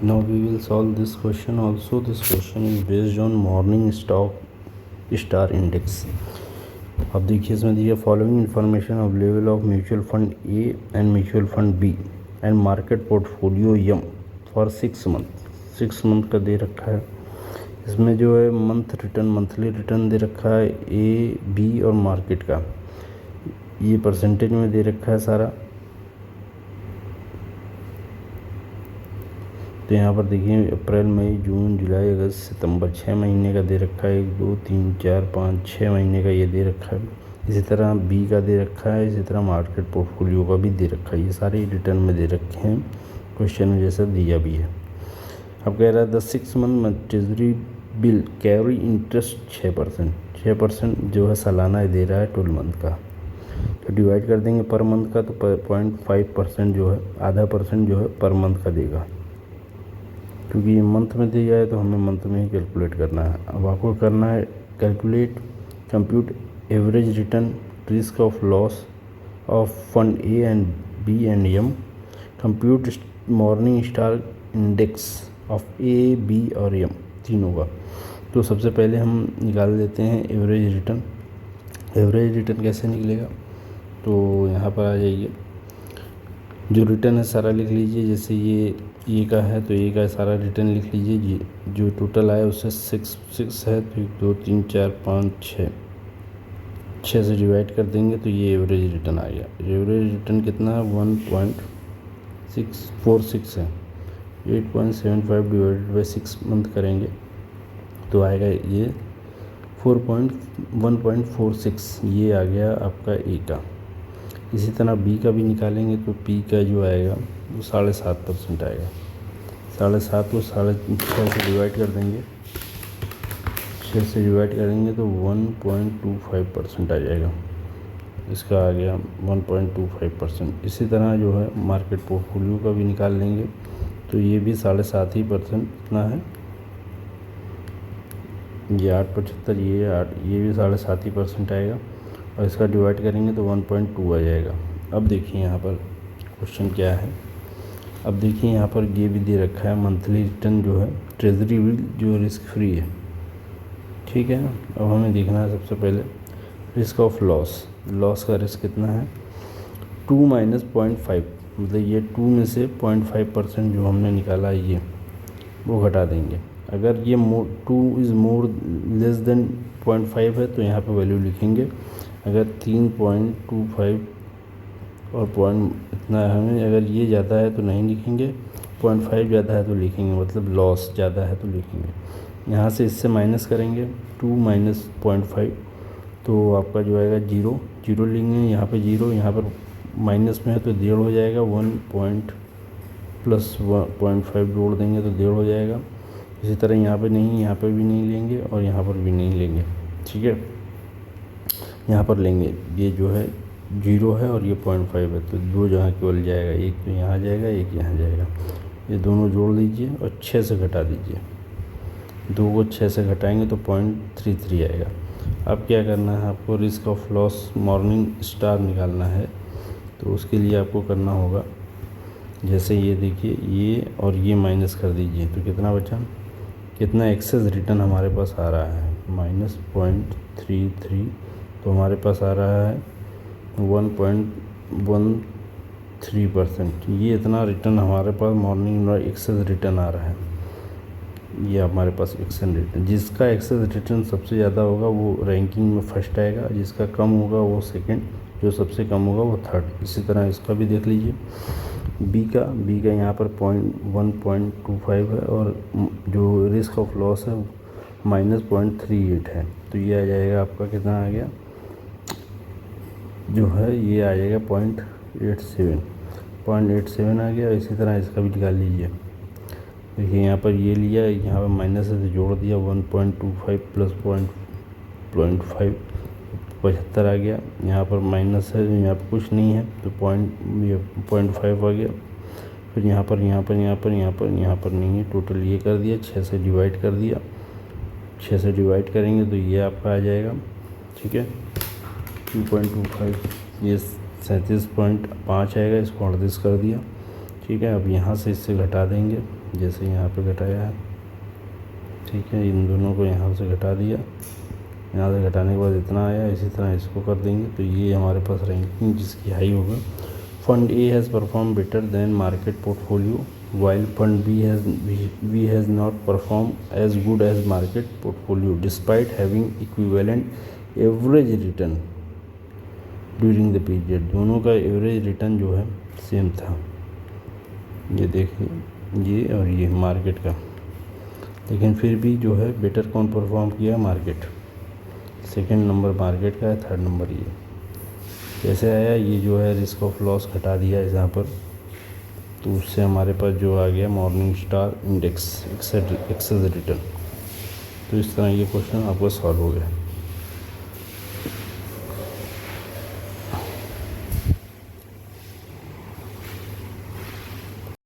Now we will solve this question also. This question is based on morning star index. अब देखिए इसमें दिया following information of level of mutual fund A and mutual fund B and market portfolio M for 6 month. 6 month का दे रखा है। इसमें जो है मंथली रिटर्न दे रखा है ए बी और मार्केट का। ये परसेंटेज में दे रखा है सारा। तो यहाँ पर देखिए अप्रैल मई जून जुलाई अगस्त सितंबर 6 महीने का दे रखा है। 1 2 3 4 5 6 महीने का ये दे रखा है। इसी तरह बी का दे रखा है। इसी तरह मार्केट पोर्टफोलियो का भी दे रखा है। ये सारे रिटर्न में दे रखे हैं, क्वेश्चन में जैसा दिया भी है। अब कह रहा है the 6 month treasury bill carry interest 6%। 6% जो है सालाना दे रहा है 12 मंथ का। तो डिवाइड कर देंगे पर मंथ का, तो 0.5% जो है, आधा % जो है पर मंथ का देगा। क्योंकि ये मंथ में दिया है तो हमें मंथ में ही कैलकुलेट करना है। अब आपको करना है compute average return risk of loss of fund A and B and M, compute Morningstar index of A B और एम तीनों का। तो सबसे पहले हम निकाल देते हैं एवरेज रिटर्न। एवरेज रिटर्न कैसे निकलेगा, तो यहाँ पर आ जाइए, जो रिटर्न है सारा लिख लीजिए। जैसे ये ए का है तो ए का सारा रिटर्न लिख लीजिए। जो टोटल आया उससे 6 है तो 1 2 3 4 5 6 से डिवाइड कर देंगे तो ये एवरेज रिटर्न आ गया। एवरेज रिटर्न कितना है 1.646 है। 8.75 डिवाइडेड बाई 6 मंथ करेंगे तो आएगा ये 1.46। ये आ गया आपका ए का। इसी तरह बी का भी निकालेंगे तो बी का जो आएगा वो 7.5% आएगा। 7.5 को 6.5 से डिवाइड कर देंगे। 6 से डिवाइड करेंगे तो 1.25% आ जाएगा। इसका आ गया 1.25%। इसी तरह जो है मार्केट पोर्टफोलियो का भी निकाल लेंगे तो ये भी 7.5% इतना है। ये 8.75, ये 8, ये भी 7.5% आएगा। और इसका डिवाइड करेंगे तो 1.2 आ जाएगा। अब देखिए यहाँ पर क्वेश्चन क्या है। अब देखिए यहाँ पर ये भी दे रखा है मंथली रिटर्न जो है ट्रेजरी बिल जो रिस्क फ्री है, ठीक है ना। अब हमें देखना है सबसे पहले रिस्क ऑफ लॉस का रिस्क कितना है 2 - 0.5, मतलब ये 2 में से 0.5% जो हमने निकाला ये वो घटा देंगे। अगर ये 2 इज़ मोर लेस देन 0.5 है तो यहाँ पर वैल्यू लिखेंगे। अगर 3.25 और पॉइंट इतना हमें, अगर ये ज़्यादा है तो नहीं लिखेंगे, 0.5 ज़्यादा है तो लिखेंगे, मतलब लॉस ज़्यादा है तो लिखेंगे। यहाँ से इससे माइनस करेंगे 2 - 0.5 तो आपका जो आएगा 0 लेंगे। यहाँ पे 0, यहाँ पर माइनस में है तो 1.5 हो जाएगा। 1 प्लस 0.5 जोड़ देंगे तो 1.5 हो जाएगा। इसी तरह यहाँ पे नहीं, यहाँ पे भी नहीं लेंगे और यहाँ पर भी नहीं लेंगे, ठीक है। यहाँ पर लेंगे, ये जो है 0 है और ये 0.5 है तो 2 जहाँ केवल जाएगा, एक तो यहाँ जाएगा, एक यहाँ जाएगा। ये दोनों जोड़ लीजिए और 6 से घटा दीजिए। 2 को 6 से घटाएंगे तो 0.33 आएगा। अब क्या करना है आपको, risk of loss morning star निकालना है। तो उसके लिए आपको करना होगा, जैसे ये देखिए ये और ये माइनस कर दीजिए तो कितना बचा, कितना एक्सेस रिटर्न हमारे पास आ रहा है -0.33। तो हमारे पास आ रहा है 1.13%। ये इतना रिटर्न हमारे पास मॉर्निंग एक्सेस रिटर्न आ रहा है। ये हमारे पास एक्सेस रिटर्न, जिसका एक्सेस रिटर्न सबसे ज़्यादा होगा वो रैंकिंग में फर्स्ट आएगा, जिसका कम होगा वो सेकंड, जो सबसे कम होगा वो थर्ड। इसी तरह इसका भी देख लीजिए। बी का यहाँ पर 1.25 है और जो रिस्क ऑफ लॉस है -0.38 है। तो ये आ जाएगा आपका, कितना आ गया जो है, ये आ जाएगा 0.87 आ गया। इसी तरह इसका भी निकाल लीजिए। देखिए यहाँ पर ये लिया, यहाँ पर माइनस से जोड़ दिया 1.25 प्लस 0.5 75 आ गया। यहाँ पर माइनस है, यहाँ पर कुछ नहीं है तो 0.5 आ गया। फिर यहाँ पर नहीं है, टोटल ये कर दिया, 6 से डिवाइड कर दिया। 6 से डिवाइड करेंगे तो ये आपका आ जाएगा, ठीक है 2.25, ये 37.5 आएगा। इसको 38 कर दिया, ठीक है। अब यहाँ से इससे घटा देंगे जैसे यहाँ पे घटाया है, ठीक है, इन दोनों को यहाँ से घटा दिया, यहाँ से घटाने के बाद इतना आया, इसी तरह इसको कर देंगे तो ये हमारे पास रैंकिंग जिसकी हाई होगा। Fund A has perform better than market portfolio while fund B has not performed as good as market portfolio despite having equivalent average return during the period। दोनों का एवरेज रिटर्न जो है same था, ये देखिए ये और ये मार्केट का, लेकिन फिर भी जो है बेटर कौन परफॉर्म किया, मार्केट। सेकंड नंबर मार्केट का है, थर्ड नंबर ये। कैसे आया, ये जो है रिस्क ऑफ लॉस घटा दिया यहाँ पर, तो उससे हमारे पास जो आ गया Morningstar index excess return. तो इस तरह ये क्वेश्चन आपका सॉल्व हो गया।